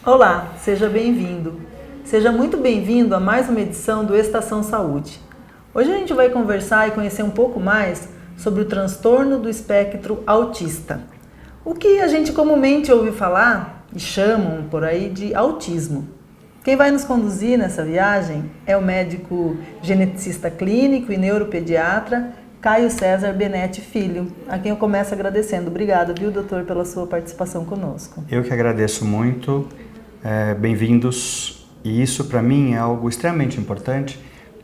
Olá, seja bem-vindo. Seja muito bem-vindo a mais uma edição do Estação Saúde. Hoje a gente vai conversar e conhecer um pouco mais sobre o transtorno do espectro autista. O que a gente comumente ouve falar e chamam por aí de autismo. Quem vai nos conduzir nessa viagem é o médico geneticista clínico e neuropediatra Caio César Benetti Filho, a quem eu começo agradecendo. Obrigada, viu, doutor, pela sua participação conosco. Eu que agradeço muito. Bem-vindos. E isso, para mim, é algo extremamente importante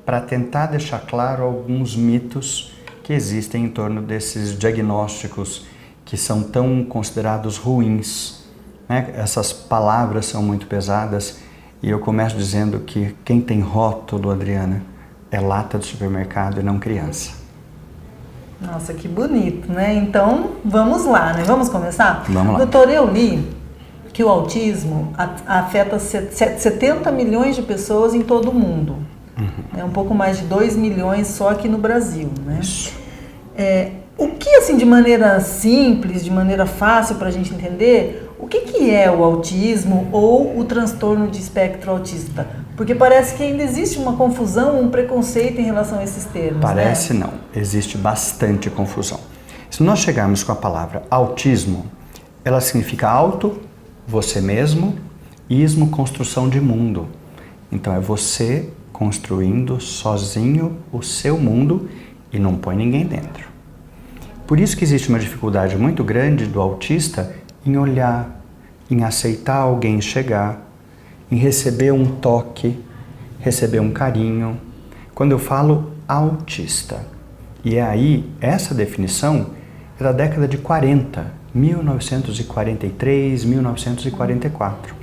para tentar deixar claro alguns mitos que existem em torno desses diagnósticos que são tão considerados ruins, né? Essas palavras são muito pesadas e eu começo dizendo que quem tem rótulo, Adriana, é lata de supermercado e não criança. Nossa, que bonito, né? Então, vamos lá, né? Vamos começar? Vamos lá. Doutor, eu li que o autismo afeta 70 milhões de pessoas em todo o mundo. É um pouco mais de 2 milhões só aqui no Brasil, né? Isso. O que, assim, de maneira simples, de maneira fácil para a gente entender, o que é o autismo ou o transtorno de espectro autista? Porque parece que ainda existe uma confusão, um preconceito em relação a esses termos, Parece, né? não. Existe bastante confusão. Se nós chegarmos com a palavra autismo, ela significa auto, você mesmo, ismo, construção de mundo. Então é você construindo sozinho o seu mundo e não põe ninguém dentro. Por isso que existe uma dificuldade muito grande do autista em olhar, em aceitar alguém chegar, em receber um toque, receber um carinho. Quando eu falo autista, e é aí, essa definição é da década de 40, 1943, 1944.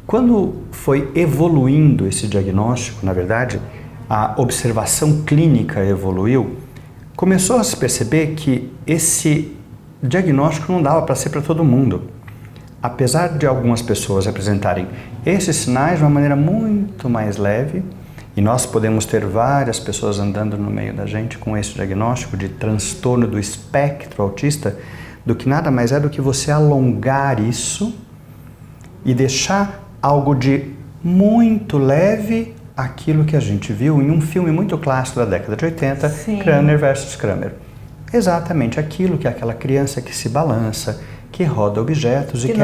Quando foi evoluindo esse diagnóstico, na verdade, a observação clínica evoluiu, começou a se perceber que esse diagnóstico não dava para ser para todo mundo. Apesar de algumas pessoas apresentarem esses sinais de uma maneira muito mais leve, e nós podemos ter várias pessoas andando no meio da gente com esse diagnóstico de transtorno do espectro autista, do que nada mais é do que você alongar isso e deixar algo de muito leve aquilo que a gente viu em um filme muito clássico da década de 80, Sim. Kramer versus Kramer. Exatamente aquilo que é aquela criança que se balança, que roda objetos Que e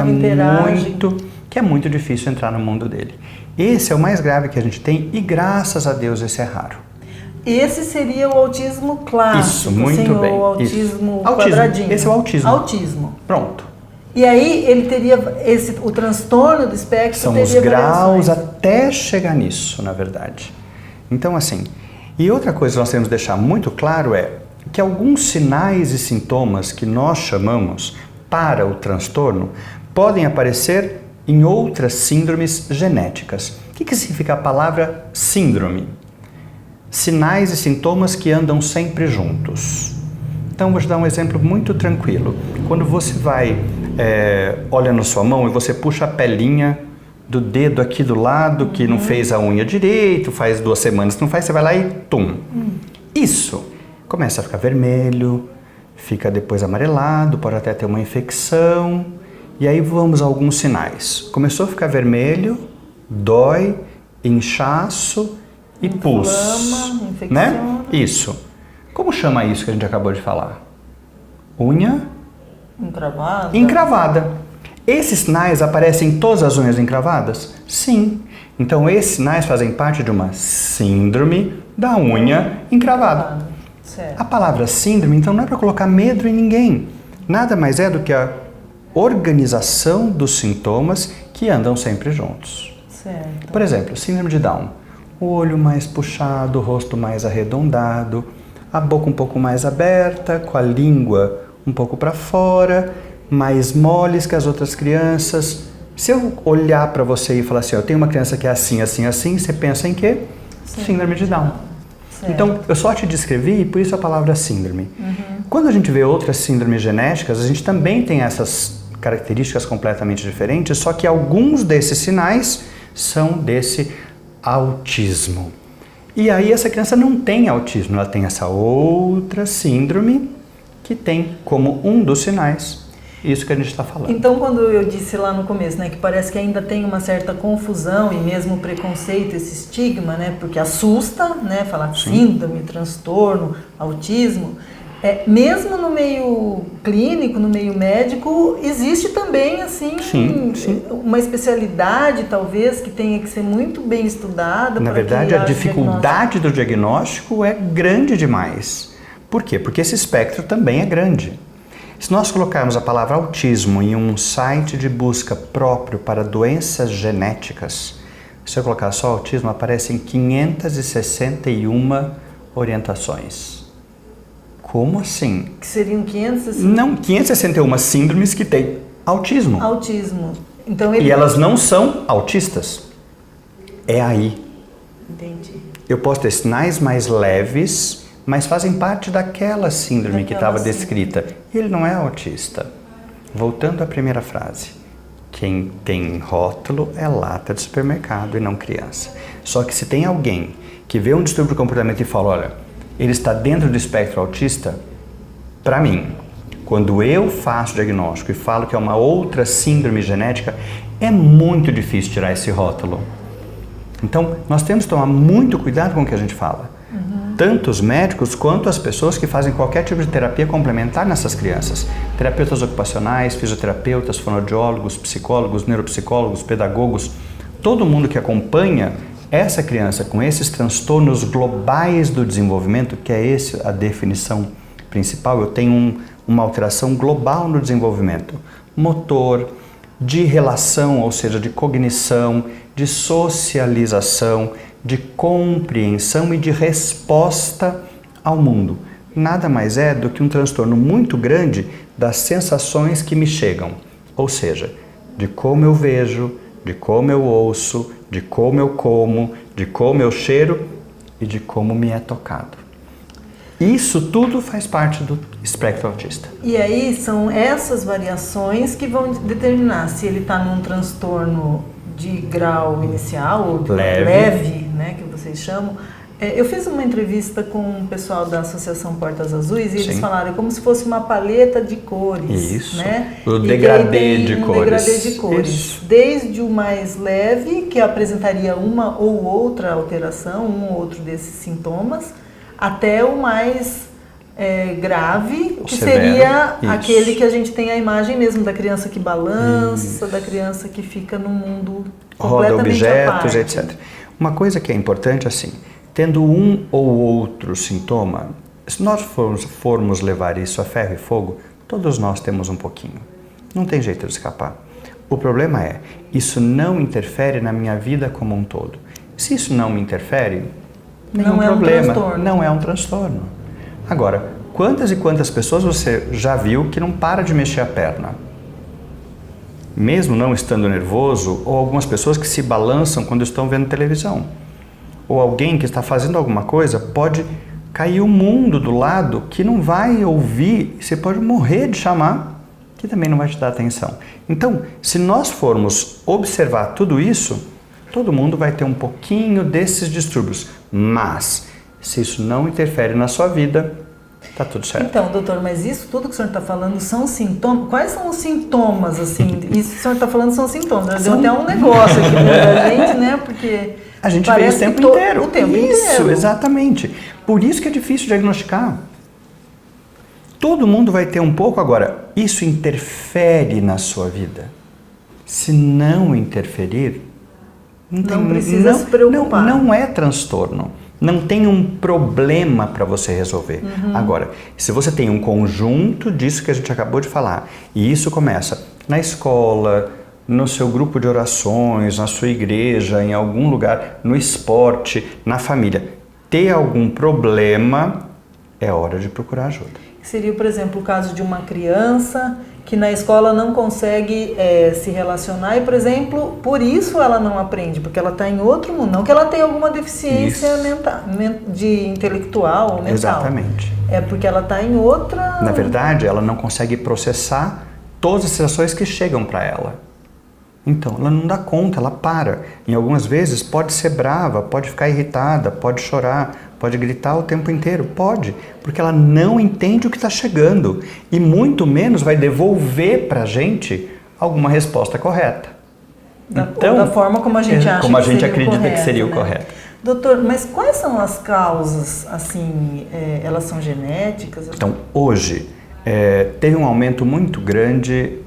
que é muito difícil entrar no mundo dele. Esse é o mais grave que a gente tem e graças a Deus esse é raro. Esse seria o autismo clássico. Isso, muito assim, bem. O autismo Isso. quadradinho. Esse é o autismo. Autismo. Pronto. E aí ele teria o transtorno do espectro. São teria os graus variações. até chegar nisso, na verdade. Então, assim, e outra coisa que nós temos que deixar muito claro é que alguns sinais e sintomas que nós chamamos para o transtorno podem aparecer em outras síndromes genéticas. O que significa a palavra síndrome? Sinais e sintomas que andam sempre juntos. Então, vou te dar um exemplo muito tranquilo. Quando você vai, olha na sua mão e você puxa a pelinha do dedo aqui do lado, que não fez a unha direito, faz 2 semanas que não faz, você vai lá e tum. Isso começa a ficar vermelho, fica depois amarelado, pode até ter uma infecção. E aí vamos a alguns sinais. Começou a ficar vermelho, dói, inchaço e pus. Inflama, infecciona. Né? Isso. Como chama isso que a gente acabou de falar? Unha Encravada. encravada. Esses sinais aparecem em todas as unhas encravadas? Sim. Então esses sinais fazem parte de uma síndrome da unha encravada. Certo. A palavra síndrome, então, não é para colocar medo em ninguém. Nada mais é do que a organização dos sintomas que andam sempre juntos. Certo. Por exemplo, síndrome de Down. O olho mais puxado, o rosto mais arredondado, a boca um pouco mais aberta, com a língua um pouco para fora, mais moles que as outras crianças. Se eu olhar para você e falar assim, eu tenho uma criança que é assim, assim, assim, você pensa em quê? Síndrome de Down. Certo. Então, eu só te descrevi e por isso a palavra síndrome. Quando a gente vê outras síndromes genéticas, a gente também tem essas características completamente diferentes, só que alguns desses sinais são desse autismo. E aí essa criança não tem autismo, ela tem essa outra síndrome que tem como um dos sinais isso que a gente está falando. Então, quando eu disse lá no começo, né, que parece que ainda tem uma certa confusão e mesmo preconceito, esse estigma, né, porque assusta, né, falar síndrome, transtorno, autismo, mesmo no meio clínico, no meio médico, existe também, assim, uma especialidade, talvez, que tenha que ser muito bem estudada. Na verdade, a dificuldade do diagnóstico é grande demais. Por quê? Porque esse espectro também é grande. Se nós colocarmos a palavra autismo em um site de busca próprio para doenças genéticas, se eu colocar só autismo, aparecem 561 orientações. Como assim? Que seriam 561? Não, 561 síndromes que têm autismo. Autismo. Então, E elas não são autistas. É aí. Entendi. Eu posso ter sinais mais leves, mas fazem parte daquela síndrome que estava descrita. Ele não é autista. Voltando à primeira frase. Quem tem rótulo é lata de supermercado e não criança. Só que se tem alguém que vê um distúrbio de comportamento e fala, olha, ele está dentro do espectro autista, para mim, quando eu faço o diagnóstico e falo que é uma outra síndrome genética, é muito difícil tirar esse rótulo. Então, nós temos que tomar muito cuidado com o que a gente fala. Tanto os médicos quanto as pessoas que fazem qualquer tipo de terapia complementar nessas crianças. Terapeutas ocupacionais, fisioterapeutas, fonoaudiólogos, psicólogos, neuropsicólogos, pedagogos, todo mundo que acompanha essa criança com esses transtornos globais do desenvolvimento, que é essa a definição principal, eu tenho uma alteração global no desenvolvimento motor, de relação, ou seja, de cognição, de socialização, de compreensão e de resposta ao mundo. Nada mais é do que um transtorno muito grande das sensações que me chegam, ou seja, de como eu vejo, de como eu ouço, de como eu como, de como eu cheiro e de como me é tocado. Isso tudo faz parte do espectro autista. E aí são essas variações que vão determinar se ele está num transtorno de grau inicial ou leve, né, que vocês chamam. Eu fiz uma entrevista com o pessoal da Associação Portas Azuis e eles falaram como se fosse uma paleta de cores. Isso, né? o degradê de cores. Degradê de cores. Isso. Desde o mais leve, que apresentaria uma ou outra alteração, um ou outro desses sintomas, até o mais grave, que severo, seria aquele que a gente tem a imagem mesmo da criança que balança, da criança que fica no mundo completamente roda objetos, à parte. etc. Uma coisa que é importante assim, tendo um ou outro sintoma, se nós formos levar isso a ferro e fogo, todos nós temos um pouquinho. Não tem jeito de escapar. O problema é, isso não interfere na minha vida como um todo. Se isso não me interfere, nenhum problema. Não é um transtorno. Agora, quantas e quantas pessoas você já viu que não para de mexer a perna? Mesmo não estando nervoso, ou algumas pessoas que se balançam quando estão vendo televisão. Ou alguém que está fazendo alguma coisa, pode cair o mundo do lado que não vai ouvir, você pode morrer de chamar, que também não vai te dar atenção. Então, se nós formos observar tudo isso, todo mundo vai ter um pouquinho desses distúrbios. Mas, se isso não interfere na sua vida, tá tudo certo. Então, doutor, mas isso tudo que o senhor está falando são sintomas? Quais são os sintomas, assim? Isso que o senhor está falando são sintomas. Deu até um negócio aqui pra gente, né? Porque a gente vê isso o tempo inteiro. O tempo inteiro. Isso, exatamente. Por isso que é difícil diagnosticar. Todo mundo vai ter um pouco. Agora, isso interfere na sua vida? Se não interferir, não precisa se preocupar. Não é transtorno. Não tem um problema para você resolver. Agora, se você tem um conjunto disso que a gente acabou de falar, e isso começa na escola, no seu grupo de orações, na sua igreja, em algum lugar, no esporte, na família, ter algum problema, é hora de procurar ajuda. Seria, por exemplo, o caso de uma criança que na escola não consegue se relacionar e, por exemplo, por isso ela não aprende, porque ela está em outro mundo, não que ela tenha alguma deficiência mental, intelectual ou mental. Exatamente. É porque ela está em outra... Na verdade, ela não consegue processar todas as sensações que chegam para ela. Então, ela não dá conta, ela para. Em algumas vezes pode ser brava, pode ficar irritada, pode chorar, Pode gritar o tempo inteiro? Pode, porque ela não entende o que está chegando e muito menos vai devolver para a gente alguma resposta correta. Da forma como a gente acha como a gente seria acredita correto, que seria o né? correto. Doutor, mas quais são as causas, assim, elas são genéticas? Então, hoje, teve um aumento muito grande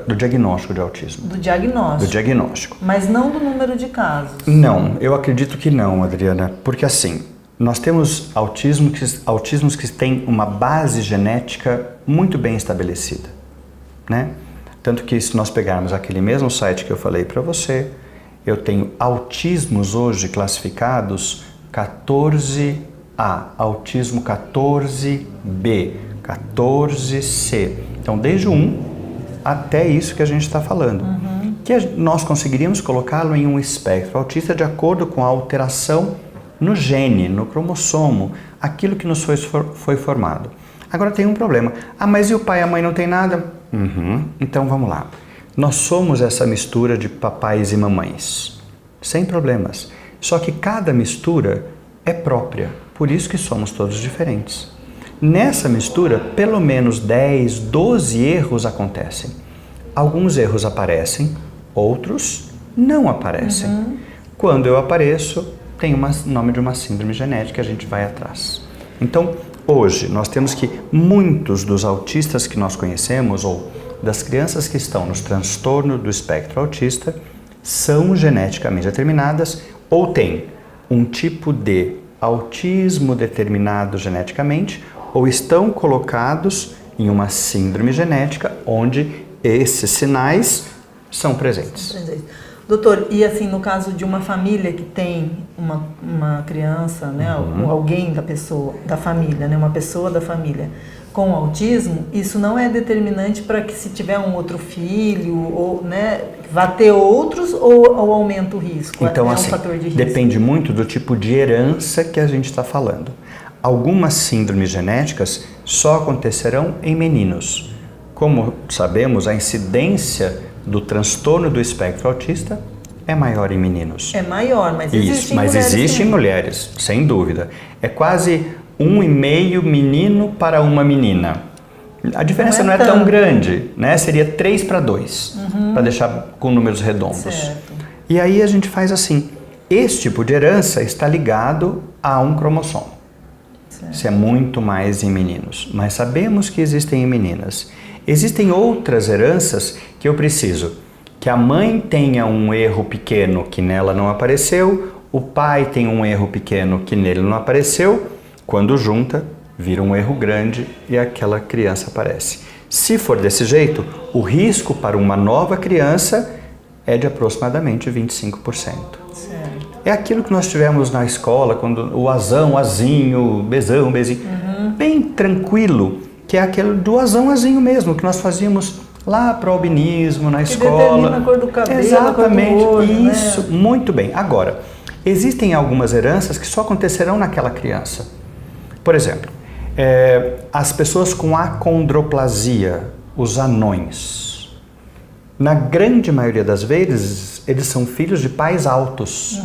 do diagnóstico de autismo. Do diagnóstico? Do diagnóstico. Mas não do número de casos? Não, eu acredito que não, Adriana, porque assim, nós temos autismos que têm uma base genética muito bem estabelecida, né? Tanto que se nós pegarmos aquele mesmo site que eu falei para você, eu tenho autismos hoje classificados 14A, autismo 14B, 14C. Então, desde o 1 até isso que a gente está falando. Que nós conseguiríamos colocá-lo em um espectro autista de acordo com a alteração no gene, no cromossomo, aquilo que nos foi formado. Agora tem um problema. Ah, mas e o pai e a mãe não tem nada? Então vamos lá. Nós somos essa mistura de papais e mamães, sem problemas. Só que cada mistura é própria, por isso que somos todos diferentes. Nessa mistura, pelo menos 10, 12 erros acontecem. Alguns erros aparecem, outros não aparecem. Quando eu apareço, tem o nome de uma síndrome genética, a gente vai atrás. Então, hoje, nós temos que muitos dos autistas que nós conhecemos, ou das crianças que estão nos transtornos do espectro autista, são geneticamente determinadas ou têm um tipo de autismo determinado geneticamente, ou estão colocados em uma síndrome genética onde esses sinais são presentes. Doutor, e assim, no caso de uma família que tem uma criança, né, ou alguém da família, né, uma pessoa da família com autismo, isso não é determinante para que se tiver um outro filho, ou, né, vá ter outros ou aumenta o risco? Então, é assim, um fator de risco? Depende muito do tipo de herança que a gente está falando. Algumas síndromes genéticas só acontecerão em meninos. Como sabemos, a incidência do transtorno do espectro autista é maior em meninos. É maior, mas existe em mulheres, sem dúvida. É quase 1,5 menino para uma menina. A diferença não é tão grande, né? Seria 3 para 2, para deixar com números redondos. Certo. E aí a gente faz assim, esse tipo de herança está ligado a um cromossomo. Certo. Isso é muito mais em meninos, mas sabemos que existem em meninas. Existem outras heranças que eu preciso que a mãe tenha um erro pequeno que nela não apareceu, o pai tem um erro pequeno que nele não apareceu, quando junta, vira um erro grande e aquela criança aparece. Se for desse jeito, o risco para uma nova criança é de aproximadamente 25%. Certo. É aquilo que nós tivemos na escola, quando o azão, azinho, bezão, bezinho, bem tranquilo, que é aquele do azão, azinho mesmo, que nós fazíamos lá para o albinismo, na escola. Determina a cor do cabelo, exatamente, a cor do olho, isso, né? Muito bem. Agora, existem algumas heranças que só acontecerão naquela criança. Por exemplo, as pessoas com acondroplasia, os anões. Na grande maioria das vezes, eles são filhos de pais altos.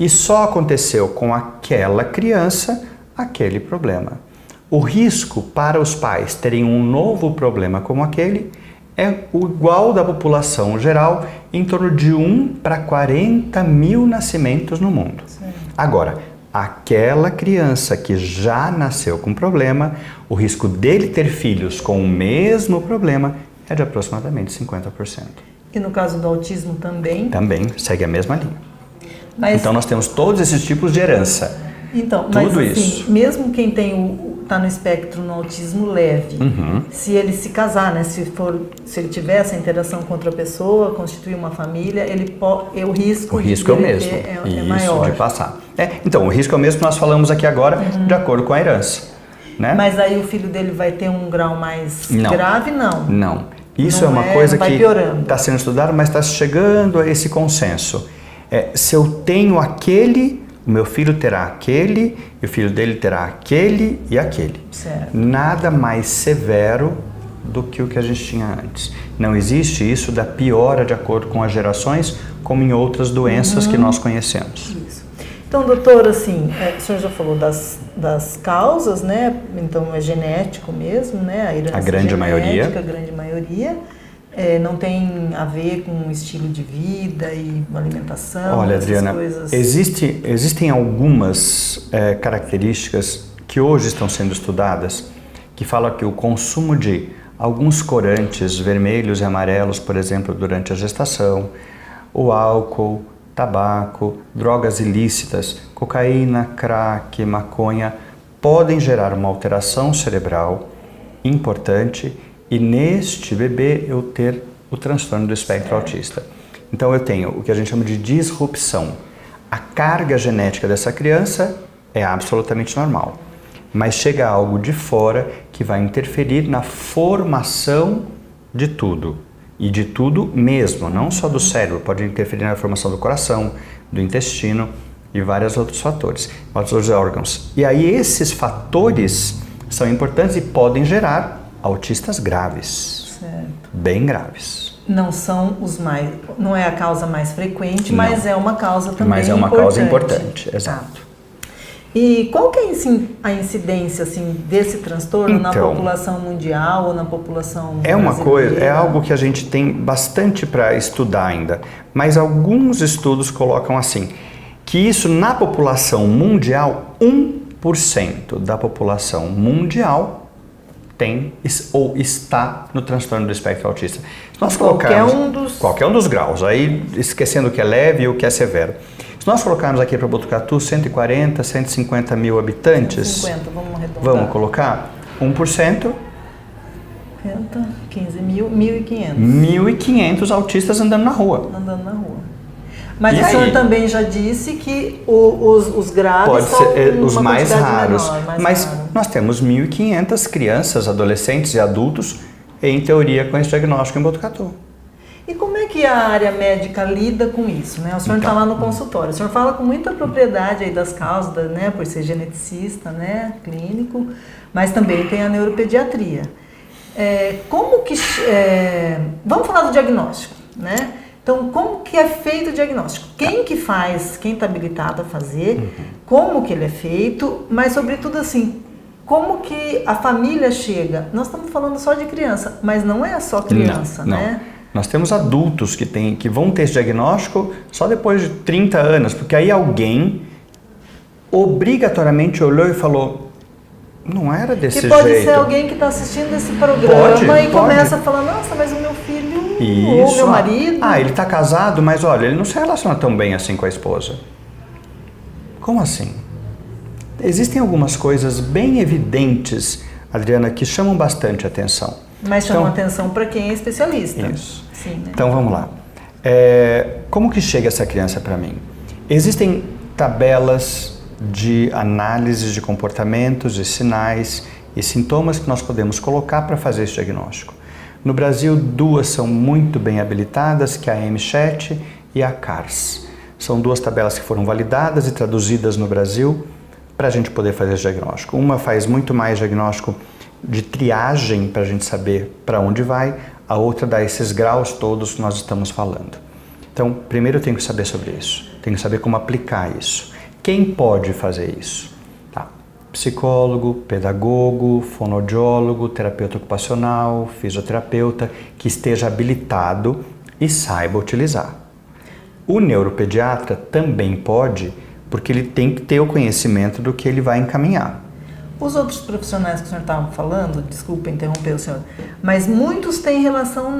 E só aconteceu com aquela criança aquele problema. O risco para os pais terem um novo problema como aquele é o igual da população geral, em torno de 1 para 40 mil nascimentos no mundo. Sim. Agora, aquela criança que já nasceu com problema, o risco dele ter filhos com o mesmo problema é de aproximadamente 50%. E no caso do autismo também? Também, segue a mesma linha. Então nós temos todos esses tipos de herança. Então, tudo mas assim, isso. Mesmo quem está no espectro no autismo leve, se ele se casar, né, se ele tiver essa interação com outra pessoa, constituir uma família, o risco é o mesmo. É maior. De passar. Então, o risco é o mesmo que nós falamos aqui agora, de acordo com a herança. Né? Mas aí o filho dele vai ter um grau mais grave? Não. Isso não é uma coisa que está sendo estudada, mas está chegando a esse consenso. Se eu tenho aquele, o meu filho terá aquele, e o filho dele terá aquele e aquele. Certo. Nada mais severo do que o que a gente tinha antes. Não existe isso da piora de acordo com as gerações, como em outras doenças que nós conhecemos. Isso. Então, doutor, assim, o senhor já falou das causas, né? Então é genético mesmo, né? A herança genética, a grande maioria. Não tem a ver com estilo de vida e alimentação. Olha, Adriana, coisas. Existem algumas características que hoje estão sendo estudadas que falam que o consumo de alguns corantes vermelhos e amarelos, por exemplo, durante a gestação, o álcool, tabaco, drogas ilícitas, cocaína, crack, maconha, podem gerar uma alteração cerebral importante e neste bebê eu ter o transtorno do espectro autista. Então eu tenho o que a gente chama de disrupção. A carga genética dessa criança é absolutamente normal, mas chega algo de fora que vai interferir na formação de tudo. E de tudo mesmo, não só do cérebro, pode interferir na formação do coração, do intestino e vários outros fatores, outros órgãos. E aí esses fatores são importantes e podem gerar autistas graves, certo. Bem graves. Não são não é a causa mais frequente, não. Mas é uma causa também importante. Mas é uma causa importante, exato. E qual que é a incidência assim, desse transtorno na população mundial ou na população brasileira? É algo que a gente tem bastante para estudar ainda, mas alguns estudos colocam assim, que isso na população mundial, 1% da população mundial tem ou está no transtorno do espectro autista. Se nós qualquer um dos graus, aí esquecendo o que é leve e o que é severo. Se nós colocarmos aqui para Botucatu 140, 150 mil habitantes, 150, vamos arredondar. Vamos colocar 1%. 15 mil, 1.500. 1.500 autistas andando na rua. Mas o senhor também já disse que os graves pode são ser os mais raros. Menor, mas nós temos 1.500 crianças, adolescentes e adultos, em teoria, com esse diagnóstico em Botucatu. E como é que a área médica lida com isso, né? O senhor está lá no consultório, o senhor fala com muita propriedade aí das causas, né? Por ser geneticista, né? Clínico, mas também tem a neuropediatria. Vamos falar do diagnóstico, né? Então, como que é feito o diagnóstico? Quem que faz, quem está habilitado a fazer, como que ele é feito, mas sobretudo assim, como que a família chega? Nós estamos falando só de criança, mas não é só criança, né? Não. Nós temos adultos que vão ter esse diagnóstico só depois de 30 anos, porque aí alguém obrigatoriamente olhou e falou, não era desse jeito. Que pode ser alguém que está assistindo esse programa e começa a falar, nossa, mas o meu filho ou meu marido... ele está casado, mas olha, ele não se relaciona tão bem assim com a esposa. Como assim? Existem algumas coisas bem evidentes, Adriana, que chamam bastante atenção. Mas chamam atenção para quem é especialista. Isso. Sim, né? Então vamos lá. Como que chega essa criança para mim? Existem tabelas de análise de comportamentos e sinais e sintomas que nós podemos colocar para fazer esse diagnóstico. No Brasil, 2 são muito bem habilitadas, que é a MCHAT e a CARS. São 2 tabelas que foram validadas e traduzidas no Brasil para a gente poder fazer esse diagnóstico. Uma faz muito mais diagnóstico de triagem para a gente saber para onde vai, a outra dá esses graus todos que nós estamos falando. Então, primeiro eu tenho que saber sobre isso, tenho que saber como aplicar isso. Quem pode fazer isso? Psicólogo, pedagogo, fonoaudiólogo, terapeuta ocupacional, fisioterapeuta, que esteja habilitado e saiba utilizar. O neuropediatra também pode, porque ele tem que ter o conhecimento do que ele vai encaminhar. Os outros profissionais que o senhor estava falando, desculpa interromper o senhor, mas muitos têm relação,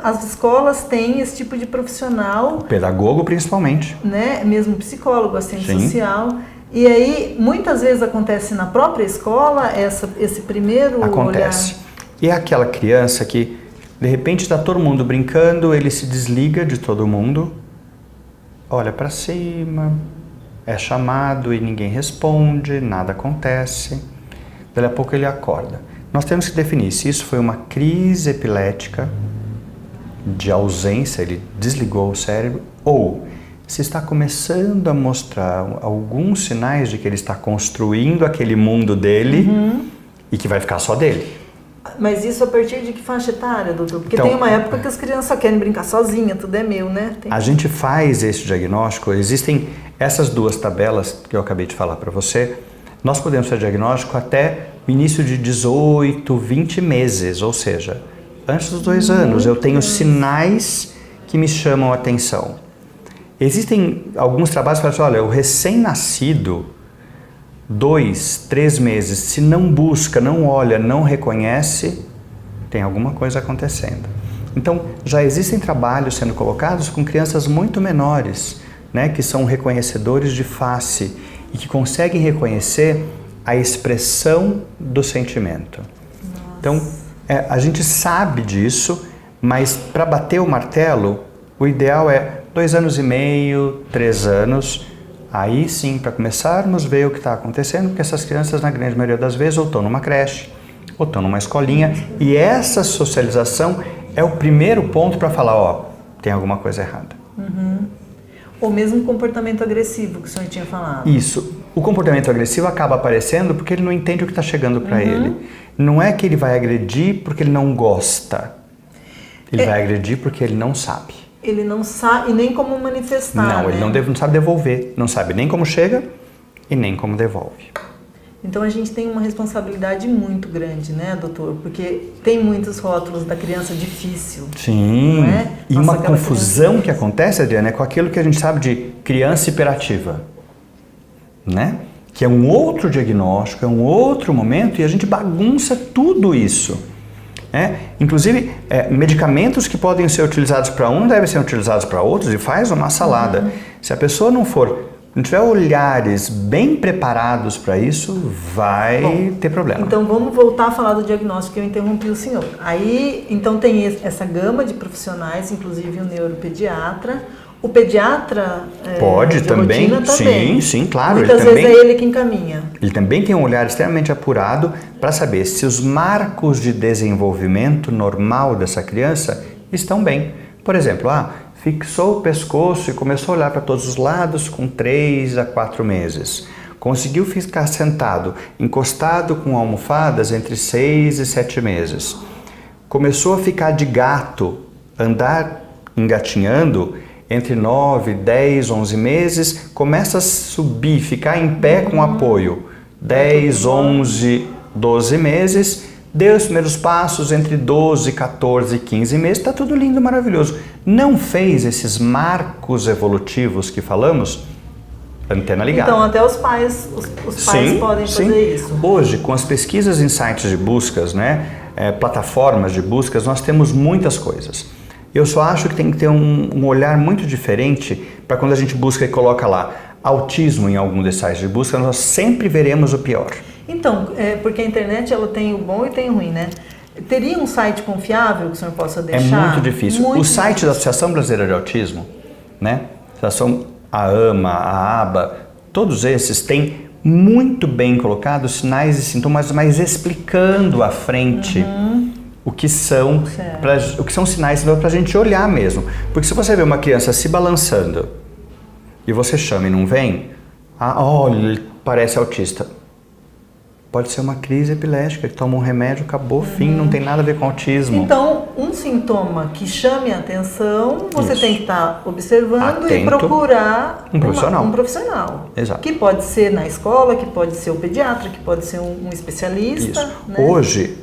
as escolas têm esse tipo de profissional. O pedagogo principalmente. Né? Mesmo psicólogo, assistente social. E aí, muitas vezes acontece na própria escola, esse primeiro acontece. Olhar. E é aquela criança que, de repente, está todo mundo brincando, ele se desliga de todo mundo, olha para cima, é chamado e ninguém responde, nada acontece. Daí a pouco ele acorda. Nós temos que definir se isso foi uma crise epilética de ausência, ele desligou o cérebro, ou se está começando a mostrar alguns sinais de que ele está construindo aquele mundo dele e que vai ficar só dele. Mas isso a partir de que faixa etária, doutor? Porque Então, tem uma época que as crianças só querem brincar sozinha, tudo é meu, né? A gente faz esse diagnóstico, existem essas duas tabelas que eu acabei de falar para você, nós podemos fazer diagnóstico até o início de 18, 20 meses, ou seja, antes dos 2 anos, eu tenho sinais que me chamam a atenção. Existem alguns trabalhos que falam assim, olha, o recém-nascido, 2, 3 meses, se não busca, não olha, não reconhece, tem alguma coisa acontecendo. Então, já existem trabalhos sendo colocados com crianças muito menores, né, que são reconhecedores de face e que conseguem reconhecer a expressão do sentimento. Nossa. Então, a gente sabe disso, mas para bater o martelo, o ideal é 2 anos e meio, 3 anos, aí sim, para começarmos a ver o que está acontecendo, porque essas crianças, na grande maioria das vezes, ou estão numa creche, ou estão numa escolinha, e essa socialização é o primeiro ponto para falar, ó, tem alguma coisa errada. Ou mesmo comportamento agressivo, que o senhor tinha falado. Isso. O comportamento agressivo acaba aparecendo porque ele não entende o que está chegando para ele. Não é que ele vai agredir porque ele não gosta. Ele vai agredir porque ele não sabe. Ele não sabe e nem como manifestar. Não, ele não sabe devolver. Não sabe nem como chega e nem como devolve. Então a gente tem uma responsabilidade muito grande, né, doutor? Porque tem muitos rótulos da criança difícil. Sim. Não é? E Nossa, uma confusão que acontece, Adriana, é com aquilo que a gente sabe de criança hiperativa, né? Que é um outro diagnóstico, é um outro momento e a gente bagunça tudo isso. Inclusive, medicamentos que podem ser utilizados para um devem ser utilizados para outros e faz uma salada. Se a pessoa não tiver olhares bem preparados para isso, vai ter problema. Então vamos voltar a falar do diagnóstico que eu interrompi o senhor. Aí, então tem essa gama de profissionais, inclusive o neuropediatra. O pediatra pode de também, rotina também. Sim, claro. Muitas vezes é ele que encaminha. Ele também tem um olhar extremamente apurado para saber se os marcos de desenvolvimento normal dessa criança estão bem. Por exemplo, fixou o pescoço e começou a olhar para todos os lados com 3 a 4 meses. Conseguiu ficar sentado, encostado com almofadas entre 6 e 7 meses. Começou a ficar de gato, andar engatinhando entre 9, 10, 11 meses, começa a subir, ficar em pé com apoio. 10, 11, 12 meses, deu os primeiros passos entre 12, 14 e 15 meses, está tudo lindo, maravilhoso. Não fez esses marcos evolutivos que falamos? Antena ligada. Então até os pais podem fazer isso. Hoje, com as pesquisas em sites de buscas, plataformas de buscas, nós temos muitas coisas. Eu só acho que tem que ter um olhar muito diferente para quando a gente busca e coloca lá autismo em algum desses sites de busca, nós sempre veremos o pior. Então, porque a internet ela tem o bom e tem o ruim, né? Teria um site confiável que o senhor possa deixar? É muito difícil. O site da Associação Brasileira de Autismo, a AMA, a ABA, todos esses têm muito bem colocados sinais e sintomas, mas explicando à frente o que são sinais para a gente olhar mesmo. Porque se você vê uma criança se balançando e você chama e não vem, olha, ele parece autista. Pode ser uma crise epilética, ele toma um remédio, acabou, fim, não tem nada a ver com autismo. Então, um sintoma que chame a atenção, você tem que estar observando atento, e procurar um profissional. Exato. Que pode ser na escola, que pode ser o pediatra, que pode ser um especialista. Isso. Né? Hoje,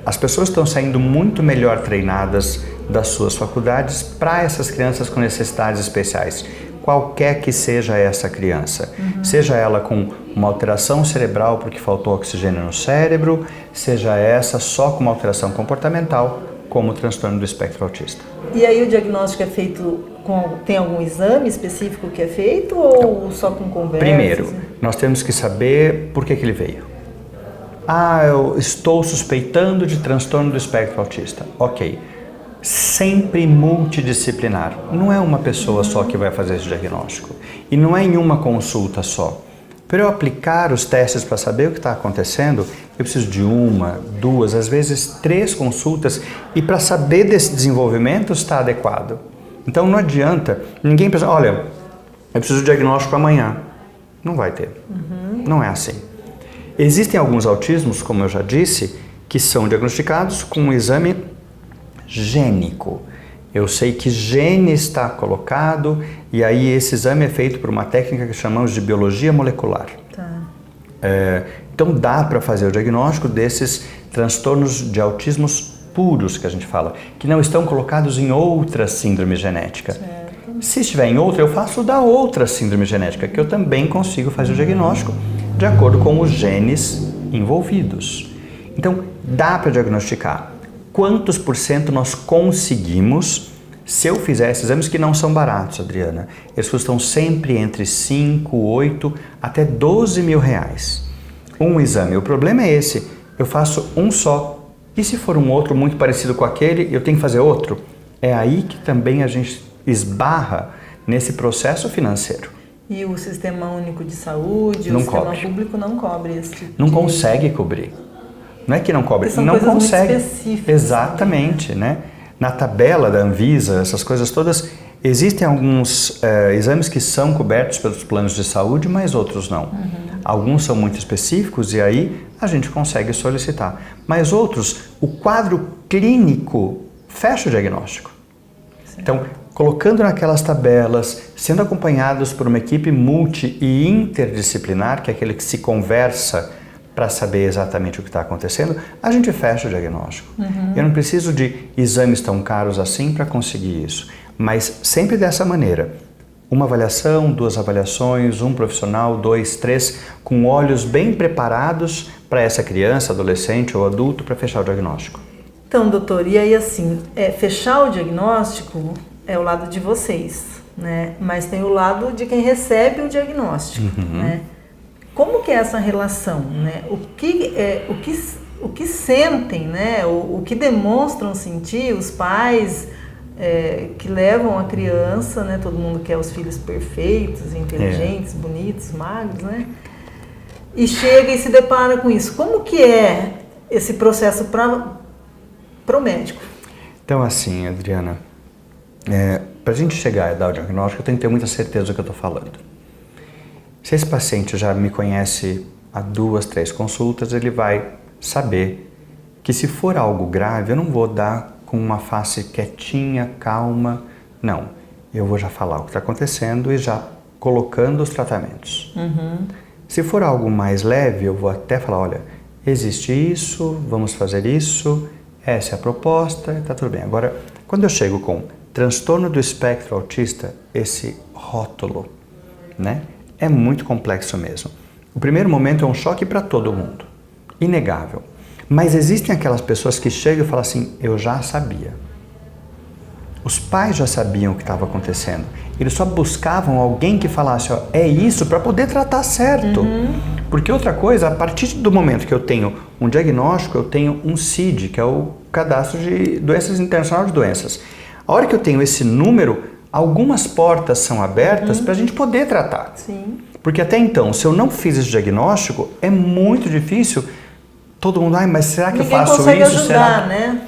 as pessoas estão saindo muito melhor treinadas das suas faculdades para essas crianças com necessidades especiais. Qualquer que seja essa criança, seja ela com uma alteração cerebral porque faltou oxigênio no cérebro, seja essa só com uma alteração comportamental, como o transtorno do espectro autista. E aí o diagnóstico é feito tem algum exame específico que é feito ou só com conversa? Primeiro, nós temos que saber por que ele veio. Eu estou suspeitando de transtorno do espectro autista. Ok. Sempre multidisciplinar. Não é uma pessoa só que vai fazer esse diagnóstico. E não é em uma consulta só. Para eu aplicar os testes para saber o que está acontecendo, eu preciso de 1, 2, às vezes 3 consultas e para saber desse desenvolvimento está adequado. Então não adianta ninguém pensar, olha, eu preciso de diagnóstico amanhã. Não vai ter. Não é assim. Existem alguns autismos, como eu já disse, que são diagnosticados com um exame gênico. Eu sei que gene está colocado e aí esse exame é feito por uma técnica que chamamos de biologia molecular. Tá. Então dá para fazer o diagnóstico desses transtornos de autismos puros que a gente fala, que não estão colocados em outra síndrome genética. Certo. Se estiver em outra, eu faço da outra síndrome genética, que eu também consigo fazer o diagnóstico de acordo com os genes envolvidos. Então dá para diagnosticar. Quantos por cento nós conseguimos se eu fizer esses exames que não são baratos, Adriana? Eles custam sempre entre 5, 8 até 12 mil reais. Um exame. O problema é esse. Eu faço um só. E se for um outro muito parecido com aquele, eu tenho que fazer outro? É aí que também a gente esbarra nesse processo financeiro. E o Sistema Único de Saúde, não o Sistema cobre. Público não cobre esse tipo Não consegue cobrir. Não é que não cobre, são não coisas consegue. muito específicas. Exatamente, né? Na tabela da Anvisa, essas coisas todas, existem alguns exames que são cobertos pelos planos de saúde, mas outros não. Alguns são muito específicos e aí a gente consegue solicitar. Mas outros, o quadro clínico fecha o diagnóstico. Certo. Então, colocando naquelas tabelas, sendo acompanhados por uma equipe multi e interdisciplinar, que é aquele que se conversa para saber exatamente o que está acontecendo, a gente fecha o diagnóstico. Eu não preciso de exames tão caros assim para conseguir isso, mas sempre dessa maneira. Uma avaliação, 2 avaliações, um profissional, 2, 3, com olhos bem preparados para essa criança, adolescente ou adulto para fechar o diagnóstico. Então, doutor, e aí assim, fechar o diagnóstico é o lado de vocês, né? Mas tem o lado de quem recebe o diagnóstico, né? Como que é essa relação, né? O que sentem, né? O que demonstram sentir os pais que levam a criança, né? Todo mundo quer os filhos perfeitos, inteligentes, bonitos, magros, né? E chega e se depara com isso. Como que é esse processo para o médico? Então assim, Adriana, para a gente chegar e dar o diagnóstico, eu tenho que ter muita certeza do que eu estou falando. Se esse paciente já me conhece há 2, 3 consultas, ele vai saber que se for algo grave, eu não vou dar com uma face quietinha, calma, não. Eu vou já falar o que está acontecendo e já colocando os tratamentos. Se for algo mais leve, eu vou até falar, olha, existe isso, vamos fazer isso, essa é a proposta, está tudo bem. Agora, quando eu chego com transtorno do espectro autista, esse rótulo, né? É muito complexo mesmo. O primeiro momento é um choque para todo mundo, inegável. Mas existem aquelas pessoas que chegam e falam assim, eu já sabia. Os pais já sabiam o que estava acontecendo. Eles só buscavam alguém que falasse, ó, é isso, para poder tratar certo. Porque outra coisa, a partir do momento que eu tenho um diagnóstico, eu tenho um CID, que é o Cadastro de Doenças Internacional de Doenças. A hora que eu tenho esse número, algumas portas são abertas para a gente poder tratar. Sim. Porque até então, se eu não fiz esse diagnóstico, é muito difícil. Todo mundo, mas será que eu faço consegue isso? Ajudar, né?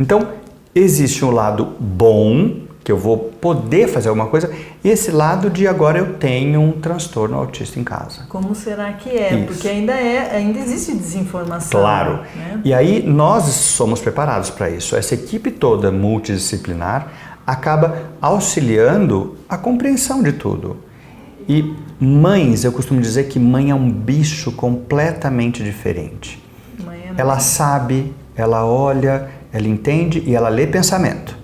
Então, existe um lado bom, que eu vou poder fazer alguma coisa, e esse lado de agora eu tenho um transtorno autista em casa. Como será que é? Isso. Porque ainda existe desinformação. Claro. Né? E aí nós somos preparados para isso. Essa equipe toda multidisciplinar acaba auxiliando a compreensão de tudo. E mães, eu costumo dizer que mãe é um bicho completamente diferente. Ela sabe, ela olha, ela entende e ela lê pensamento.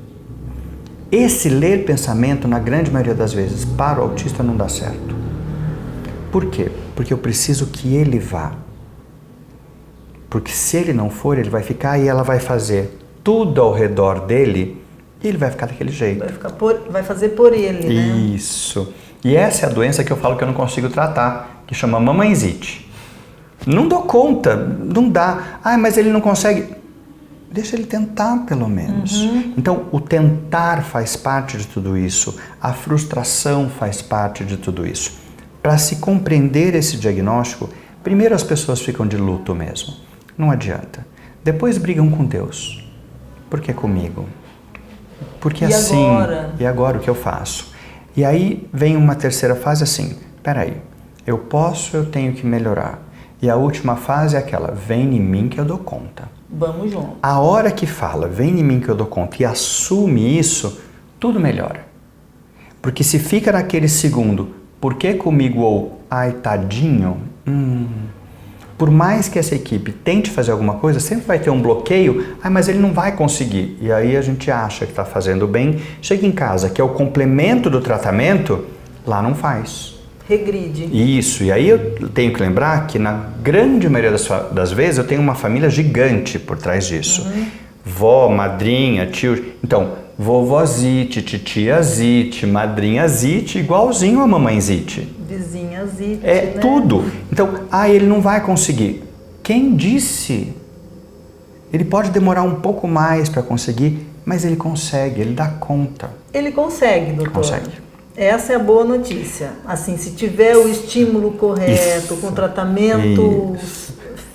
Esse ler pensamento, na grande maioria das vezes, para o autista não dá certo. Por quê? Porque eu preciso que ele vá. Porque se ele não for, ele vai ficar e ela vai fazer tudo ao redor dele e ele vai ficar daquele jeito. Vai fazer por ele, né? Isso. E essa é a doença que eu falo que eu não consigo tratar, que chama mamãezite. Não dou conta, não dá. Mas ele não consegue. Deixa ele tentar, pelo menos. Então, o tentar faz parte de tudo isso. A frustração faz parte de tudo isso. Para se compreender esse diagnóstico, primeiro as pessoas ficam de luto mesmo. Não adianta. Depois brigam com Deus. Por que comigo? Porque assim, e agora o que eu faço? E aí vem uma terceira fase assim, peraí, eu tenho que melhorar. E a última fase é aquela, vem em mim que eu dou conta. Vamos junto. A hora que fala, vem em mim que eu dou conta, e assume isso, tudo melhora. Porque se fica naquele segundo, por que comigo? Ou, ai, tadinho, por mais que essa equipe tente fazer alguma coisa, sempre vai ter um bloqueio, mas ele não vai conseguir. E aí a gente acha que está fazendo bem, chega em casa, que é o complemento do tratamento, lá não faz. Regride. Isso, e aí eu tenho que lembrar que na grande maioria das vezes eu tenho uma família gigante por trás disso. Vó, madrinha, tio, então, vovozite, titiazite, madrinhazite, igualzinho a mamãezite. Vizinhazite, É, né? tudo. Então, ele não vai conseguir. Quem disse? Ele pode demorar um pouco mais para conseguir, mas ele consegue, ele dá conta. Ele consegue, doutor. Consegue. Essa é a boa notícia. Assim, se tiver o estímulo correto, com tratamento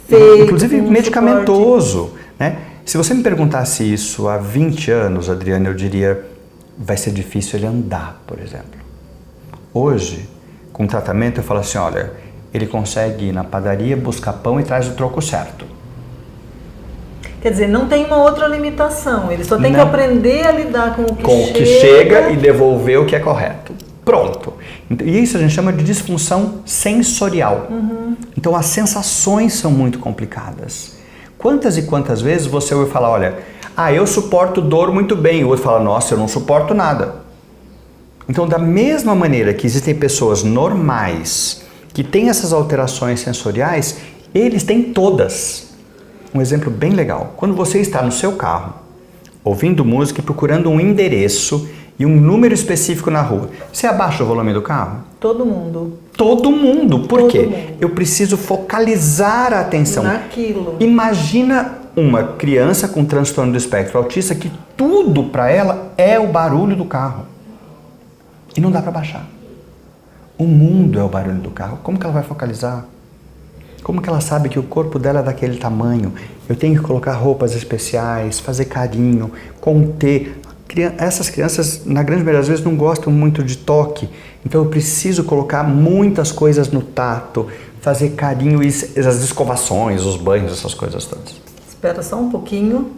feito, inclusive com medicamentoso, né? Se você me perguntasse isso há 20 anos, Adriana, eu diria, vai ser difícil ele andar, por exemplo. Hoje, com tratamento, eu falo assim, olha, ele consegue ir na padaria, buscar pão e traz o troco certo. Quer dizer, não tem uma outra limitação, ele só tem que Não. aprender a lidar com o que Com o que chega e devolver o que é correto. Pronto. E isso a gente chama de disfunção sensorial. Então as sensações são muito complicadas. Quantas e quantas vezes você ouve falar, olha, eu suporto dor muito bem, e o outro fala, nossa, eu não suporto nada. Então, da mesma maneira que existem pessoas normais que têm essas alterações sensoriais, eles têm todas. Um exemplo bem legal, quando você está no seu carro, ouvindo música e procurando um endereço e um número específico na rua, você abaixa o volume do carro? Todo mundo. Todo mundo. Por Todo quê? mundo. Eu preciso focalizar a atenção. Naquilo. Imagina uma criança com transtorno do espectro autista que tudo para ela é o barulho do carro. E não dá para baixar. O mundo é o barulho do carro. Como que ela vai focalizar? Como que ela sabe que o corpo dela é daquele tamanho? Eu tenho que colocar roupas especiais, fazer carinho, conter. Essas crianças, na grande maioria das vezes, não gostam muito de toque. Então eu preciso colocar muitas coisas no tato, fazer carinho e as escovações, os banhos, essas coisas todas. Espera só um pouquinho,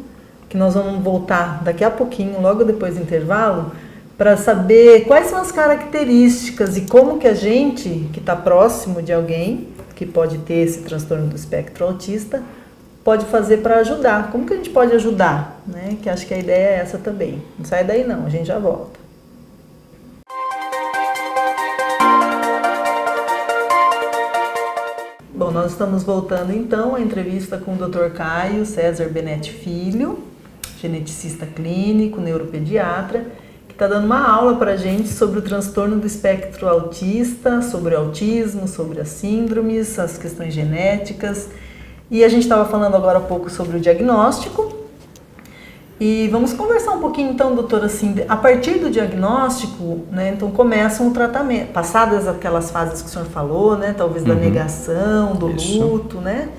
que nós vamos voltar daqui a pouquinho, logo depois do intervalo, para saber quais são as características e como que a gente, que está próximo de alguém que pode ter esse transtorno do espectro autista, pode fazer para ajudar. Como que a gente pode ajudar? Né? Que acho que a ideia é essa também. Não sai daí não, a gente já volta. Bom, nós estamos voltando então à entrevista com o Dr. Caio César Benetti Filho, geneticista clínico, neuropediatra, que está dando uma aula para a gente sobre o transtorno do espectro autista, sobre o autismo, sobre as síndromes, as questões genéticas. E a gente estava falando agora há pouco sobre o diagnóstico. E vamos conversar um pouquinho então, doutor, assim, a partir do diagnóstico, né, então começa um tratamento, passadas aquelas fases que o senhor falou, né, talvez da negação, do luto, né,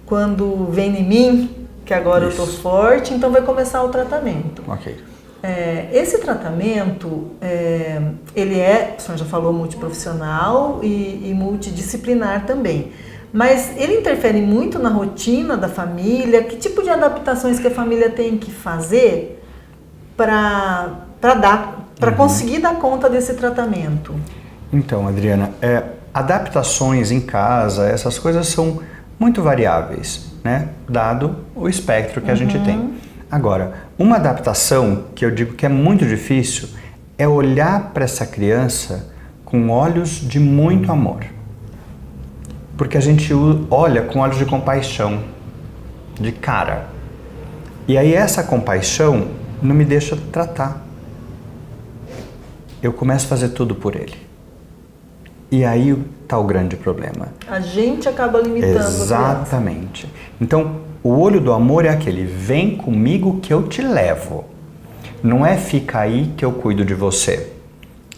quando vem em mim, que agora eu estou forte, então vai começar o tratamento. Ok. Esse tratamento, ele é, o senhor já falou, multiprofissional e multidisciplinar também. Mas ele interfere muito na rotina da família? Que tipo de adaptações que a família tem que fazer para conseguir dar conta desse tratamento? Então, Adriana, adaptações em casa, essas coisas são muito variáveis, né? Dado o espectro que a gente tem. Agora, uma adaptação que eu digo que é muito difícil é olhar para essa criança com olhos de muito amor. Porque a gente olha com olhos de compaixão, de cara. E aí essa compaixão não me deixa tratar. Eu começo a fazer tudo por ele. E aí está o grande problema. A gente acaba limitando. Exatamente. Então, o olho do amor é aquele, vem comigo que eu te levo. Não é fica aí que eu cuido de você.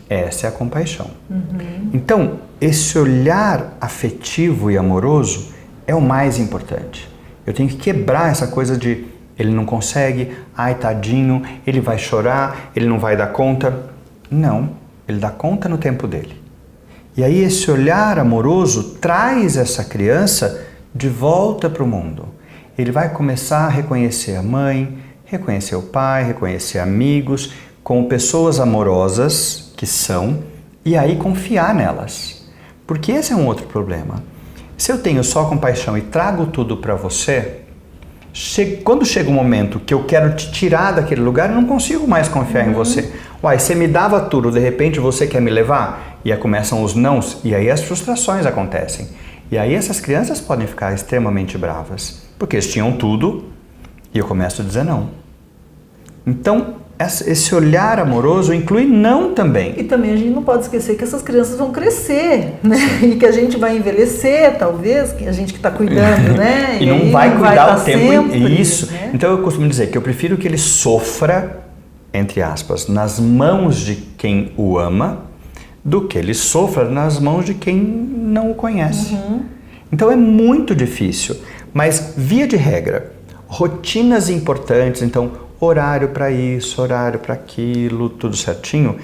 Essa é a compaixão. Então, esse olhar afetivo e amoroso é o mais importante. Eu tenho que quebrar essa coisa de ele não consegue, ai tadinho, ele vai chorar, ele não vai dar conta. Não, ele dá conta no tempo dele. E aí esse olhar amoroso traz essa criança de volta para o mundo. ele vai começar a reconhecer a mãe, reconhecer o pai, reconhecer amigos, como pessoas amorosas que são, e aí confiar nelas. Porque esse é um outro problema. Se eu tenho só compaixão e trago tudo para você, quando chega um momento que eu quero te tirar daquele lugar, eu não consigo mais confiar em você. Uai, você me dava tudo, de repente você quer me levar? E aí começam os nãos, e aí as frustrações acontecem. E aí essas crianças podem ficar extremamente bravas, porque eles tinham tudo e eu começo a dizer não. Então, esse olhar amoroso inclui não também. E também a gente não pode esquecer que essas crianças vão crescer, né? E que a gente vai envelhecer, talvez, que a gente que está cuidando, né? E não vai cuidar o tempo sempre, isso. Né? Então eu costumo dizer que eu prefiro que ele sofra, entre aspas, nas mãos de quem o ama, do que ele sofra nas mãos de quem não o conhece. Então é muito difícil, mas via de regra, rotinas importantes, então horário para isso, horário para aquilo, tudo certinho,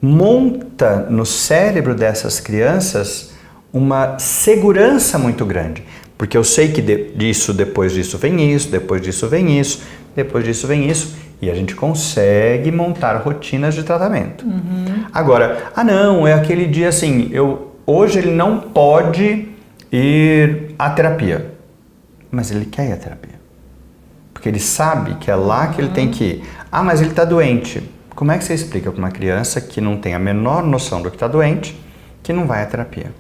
monta no cérebro dessas crianças uma segurança muito grande. Porque eu sei que depois disso vem isso, depois disso vem isso, depois disso vem isso, e a gente consegue montar rotinas de tratamento. Agora, não, é aquele dia assim, hoje ele não pode ir à terapia, mas ele quer ir à terapia. Porque ele sabe que é lá que ele tem que ir. Mas ele está doente. Como é que você explica para uma criança que não tem a menor noção do que está doente, que não vai à terapia?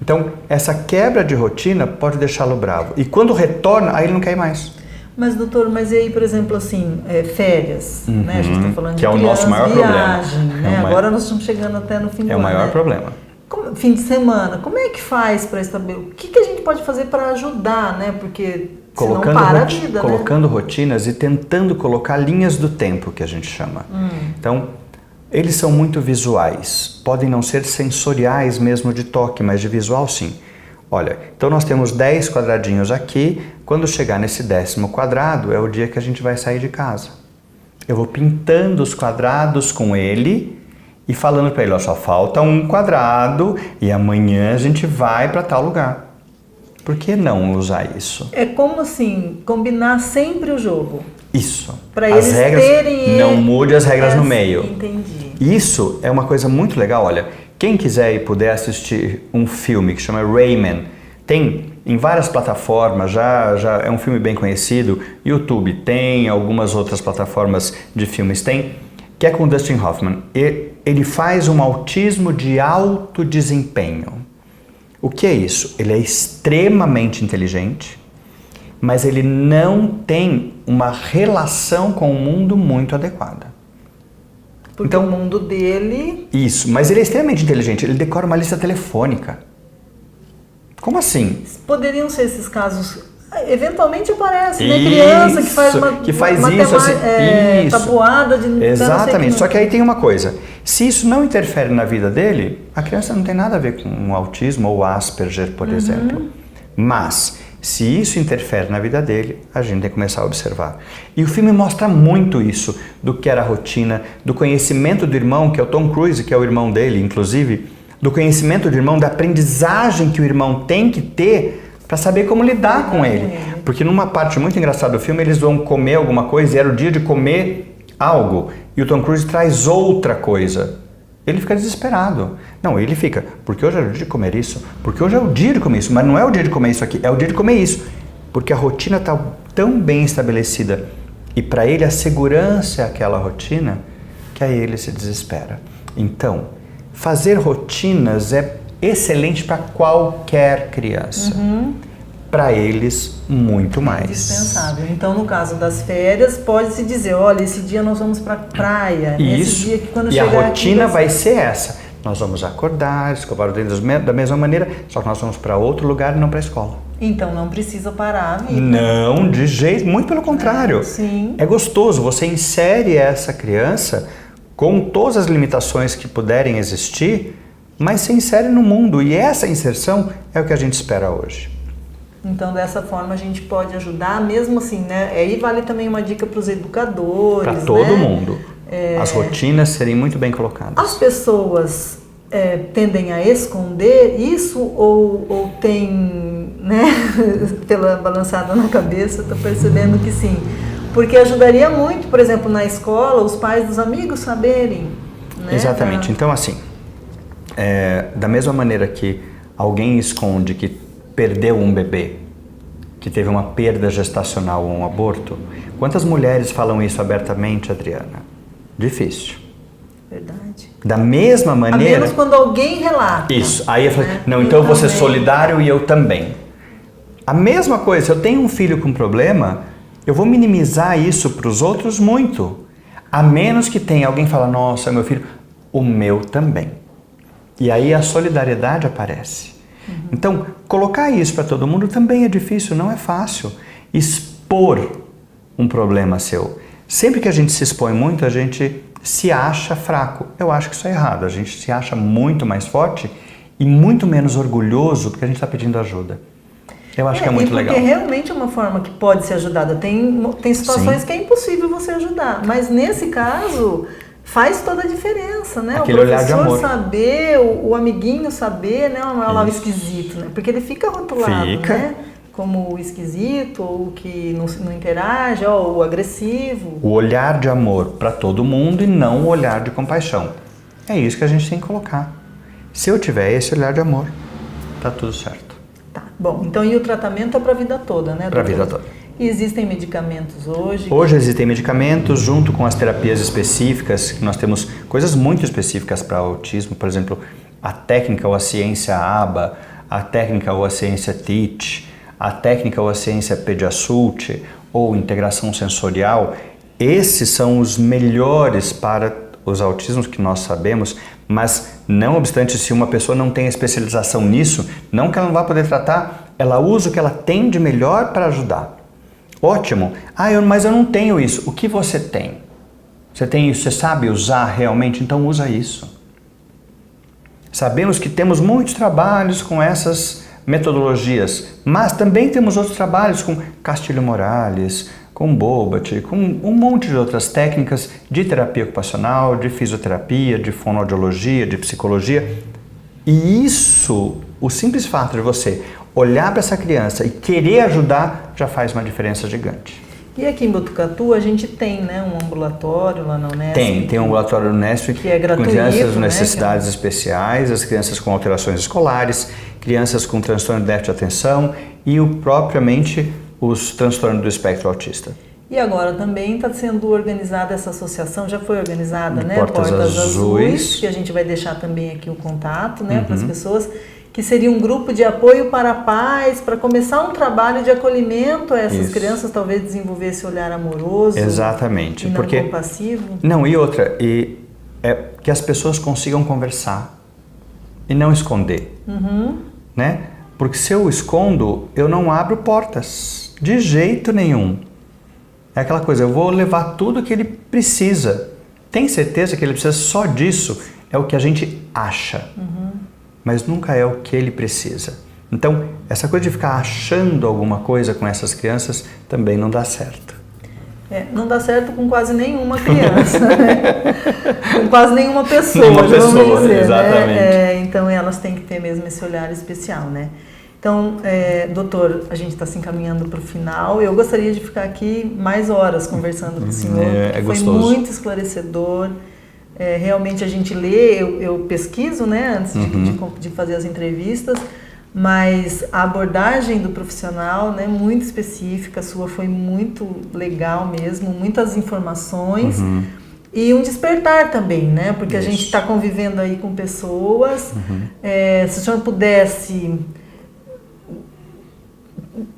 Então, essa quebra de rotina pode deixá-lo bravo. E quando retorna, aí ele não quer ir mais. Mas, doutor, mas e aí, por exemplo, assim, férias, né? A gente está falando que de é o nosso maior viagem, problema. Né? Agora nós estamos chegando até no fim do ano. É o maior problema. Fim de semana, como é que faz para estabelecer? O que a gente pode fazer para ajudar, né? Porque senão para a vida, colocando rotinas e tentando colocar linhas do tempo, que a gente chama. Então, eles são muito visuais. Podem não ser sensoriais mesmo de toque, mas de visual sim. Olha, então nós temos 10 quadradinhos aqui. Quando chegar nesse 10º quadrado, é o dia que a gente vai sair de casa. Eu vou pintando os quadrados com ele e falando para ele, só falta um quadrado e amanhã a gente vai para tal lugar. Por que não usar isso? É como assim, combinar sempre o jogo. Isso. Para eles terem... Não mude as regras no meio. Entendi. Isso é uma coisa muito legal. Olha, quem quiser e puder assistir um filme que chama Rayman, tem em várias plataformas, já é um filme bem conhecido, YouTube tem, algumas outras plataformas de filmes tem, que é com Dustin Hoffman. Ele faz um autismo de alto desempenho. O que é isso? Ele é extremamente inteligente, mas ele não tem uma relação com o mundo muito adequada. Porque então, o mundo dele... Isso, mas ele é extremamente inteligente, ele decora uma lista telefônica. Como assim? Poderiam ser esses casos... Eventualmente aparece, né? Criança que faz isso, assim, tabuada de... Exatamente, só que aí tem uma coisa. Se isso não interfere na vida dele, a criança não tem nada a ver com o autismo ou Asperger, por exemplo. Mas, se isso interfere na vida dele, a gente tem que começar a observar. E o filme mostra muito isso, do que era a rotina, do conhecimento do irmão, que é o Tom Cruise, que é o irmão dele, inclusive, do conhecimento do irmão, da aprendizagem que o irmão tem que ter para saber como lidar com ele. Porque numa parte muito engraçada do filme, eles vão comer alguma coisa e era o dia de comer algo. E o Tom Cruise traz outra coisa. Ele fica desesperado. Não, ele fica, porque hoje é o dia de comer isso, porque hoje é o dia de comer isso, mas não é o dia de comer isso aqui, é o dia de comer isso. Porque a rotina está tão bem estabelecida e para ele a segurança é aquela rotina que aí ele se desespera. Então, fazer rotinas é excelente para qualquer criança. Para eles, muito mais. Indispensável. Então, no caso das férias, pode-se dizer, olha, esse dia nós vamos para a praia. Isso. Esse dia que quando e chegar a rotina aqui, vai ser essa. Nós vamos acordar, escovar o dente da mesma maneira, só que nós vamos para outro lugar e não para a escola. Então, não precisa parar a vida. Não, de jeito, muito pelo contrário. Sim. É gostoso, você insere essa criança com todas as limitações que puderem existir, mas se insere no mundo, e essa inserção é o que a gente espera hoje. Então, dessa forma, a gente pode ajudar, mesmo assim, né? Aí vale também uma dica para os educadores, para todo né? mundo. As rotinas serem muito bem colocadas. As pessoas tendem a esconder isso ou tem, né, pela balançada na cabeça, estou percebendo que sim. Porque ajudaria muito, por exemplo, na escola, os pais dos amigos saberem. Né? Exatamente. Então, assim, da mesma maneira que alguém esconde que perdeu um bebê, que teve uma perda gestacional ou um aborto, quantas mulheres falam isso abertamente, Adriana? Difícil. Verdade. Da mesma maneira... A menos quando alguém relata. Isso. Aí eu falei, não, então eu vou ser solidário e eu também. A mesma coisa, se eu tenho um filho com problema, eu vou minimizar isso para os outros muito. A menos que tenha alguém que fala, nossa, meu filho, o meu também. E aí a solidariedade aparece. Então, colocar isso para todo mundo também é difícil, não é fácil. Expor um problema seu. Sempre que a gente se expõe muito, a gente se acha fraco. Eu acho que isso é errado. A gente se acha muito mais forte e muito menos orgulhoso porque a gente está pedindo ajuda. Eu acho que é muito legal. Porque realmente é uma forma que pode ser ajudada. Tem situações Sim. que é impossível você ajudar, mas nesse caso faz toda a diferença, né? Aquele o olhar de amor. Saber, o amiguinho saber, né? O lado esquisito, né? Porque ele fica rotulado, né? Como o esquisito, ou o que não interage, ou o agressivo. O olhar de amor para todo mundo e não o olhar de compaixão. É isso que a gente tem que colocar. Se eu tiver esse olhar de amor, tá tudo certo. Tá, bom. Então, e o tratamento é para a vida toda, né? Para a vida toda. E existem medicamentos hoje? Hoje existem medicamentos junto com as terapias específicas. Nós temos coisas muito específicas para autismo, por exemplo, a técnica ou a ciência ABA, a técnica ou a ciência TEACH, a técnica ou a ciência Pediasult ou integração sensorial. Esses são os melhores para os autismos que nós sabemos, mas não obstante, se uma pessoa não tem especialização nisso, não que ela não vá poder tratar, ela usa o que ela tem de melhor para ajudar. Ótimo. Mas eu não tenho isso. O que você tem? Você tem isso, você sabe usar realmente? Então usa isso. Sabemos que temos muitos trabalhos com essas metodologias, mas também temos outros trabalhos com Castilho Morales, com Bobat, com um monte de outras técnicas de terapia ocupacional, de fisioterapia, de fonoaudiologia, de psicologia. E isso, o simples fato de você olhar para essa criança e querer ajudar, já faz uma diferença gigante. E aqui em Botucatu a gente tem, né, um ambulatório lá na Unesp. Tem um ambulatório na Unesp que é gratuito, com crianças com né, necessidades especiais, as crianças com alterações escolares, crianças com transtorno de déficit de atenção e propriamente os transtornos do espectro autista. E agora também está sendo organizada essa associação, já foi organizada, né? Portas Azuis, que a gente vai deixar também aqui o contato, né, para as pessoas, que seria um grupo de apoio para pais, para começar um trabalho de acolhimento a essas crianças, talvez desenvolver esse olhar amoroso. Exatamente. E não compassivo. Não, e outra, é que as pessoas consigam conversar e não esconder, né? Porque se eu escondo, eu não abro portas, de jeito nenhum. É aquela coisa, eu vou levar tudo que ele precisa. Tem certeza que ele precisa só disso? É o que a gente acha. Mas nunca é o que ele precisa. Então, essa coisa de ficar achando alguma coisa com essas crianças também não dá certo. Não dá certo com quase nenhuma criança, né? Com quase nenhuma pessoa, vamos dizer, exatamente. Né? Então, elas têm que ter mesmo esse olhar especial, né? Então, doutor, a gente está se encaminhando para o final. Eu gostaria de ficar aqui mais horas conversando com o senhor. Foi muito esclarecedor. Realmente a gente lê, eu pesquiso, né, antes de fazer as entrevistas, mas a abordagem do profissional, né, muito específica, a sua foi muito legal mesmo, muitas informações e um despertar também, né, porque a gente está convivendo aí com pessoas. Se o senhor pudesse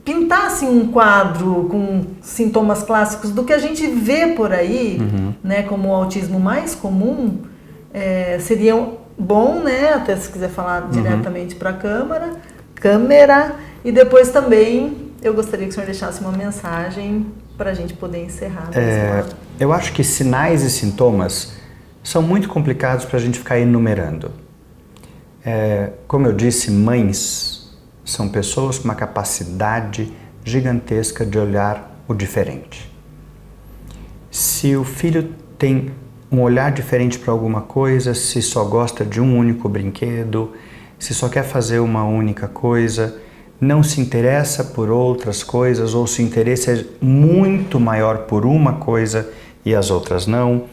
pintasse um quadro com sintomas clássicos do que a gente vê por aí, né, como o autismo mais comum, seria bom, né, até se quiser falar diretamente para a câmera, e depois também eu gostaria que o senhor deixasse uma mensagem para a gente poder encerrar. Eu acho que sinais e sintomas são muito complicados para a gente ficar enumerando. Como eu disse, mães são pessoas com uma capacidade gigantesca de olhar o diferente. Se o filho tem um olhar diferente para alguma coisa, se só gosta de um único brinquedo, se só quer fazer uma única coisa, não se interessa por outras coisas ou se o interesse é muito maior por uma coisa e as outras não,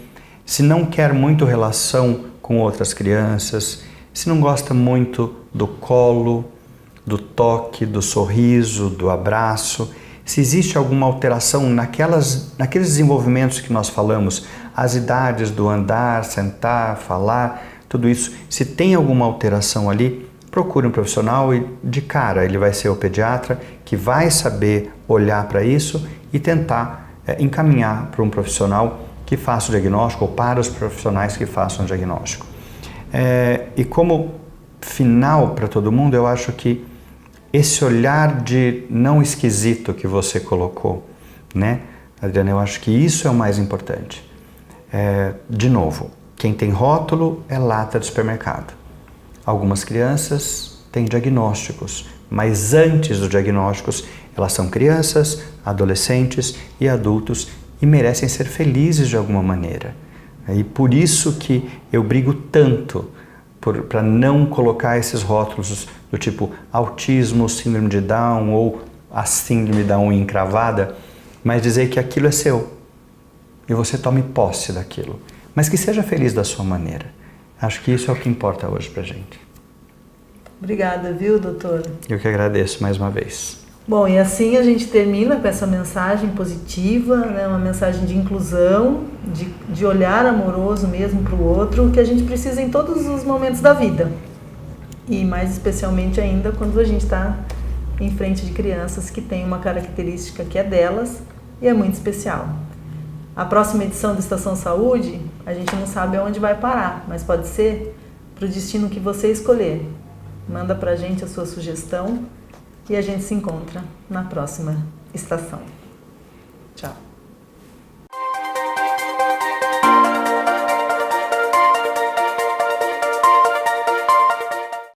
se não quer muito relação com outras crianças, se não gosta muito do colo, do toque, do sorriso, do abraço, se existe alguma alteração naqueles desenvolvimentos que nós falamos, as idades do andar, sentar, falar, tudo isso, se tem alguma alteração ali, procure um profissional e de cara ele vai ser o pediatra que vai saber olhar para isso e tentar encaminhar para um profissional que faça o diagnóstico ou para os profissionais que façam o diagnóstico. E como final para todo mundo, eu acho que esse olhar de não esquisito que você colocou, né, Adriana, eu acho que isso é o mais importante. De novo, quem tem rótulo é lata de supermercado. Algumas crianças têm diagnósticos, mas antes dos diagnósticos, elas são crianças, adolescentes e adultos e merecem ser felizes de alguma maneira. E por isso que eu brigo tanto para não colocar esses rótulos do tipo autismo, síndrome de Down ou a síndrome da unha encravada, mas dizer que aquilo é seu e você tome posse daquilo, mas que seja feliz da sua maneira. Acho que isso é o que importa hoje pra gente. Obrigada, viu, doutor? Eu que agradeço mais uma vez. Bom, e assim a gente termina com essa mensagem positiva, né? Uma mensagem de inclusão, de olhar amoroso mesmo para o outro, que a gente precisa em todos os momentos da vida. E mais especialmente ainda quando a gente está em frente de crianças que têm uma característica que é delas e é muito especial. A próxima edição do Estação Saúde, a gente não sabe aonde vai parar, mas pode ser para o destino que você escolher. Manda pra gente a sua sugestão e a gente se encontra na próxima estação. Tchau!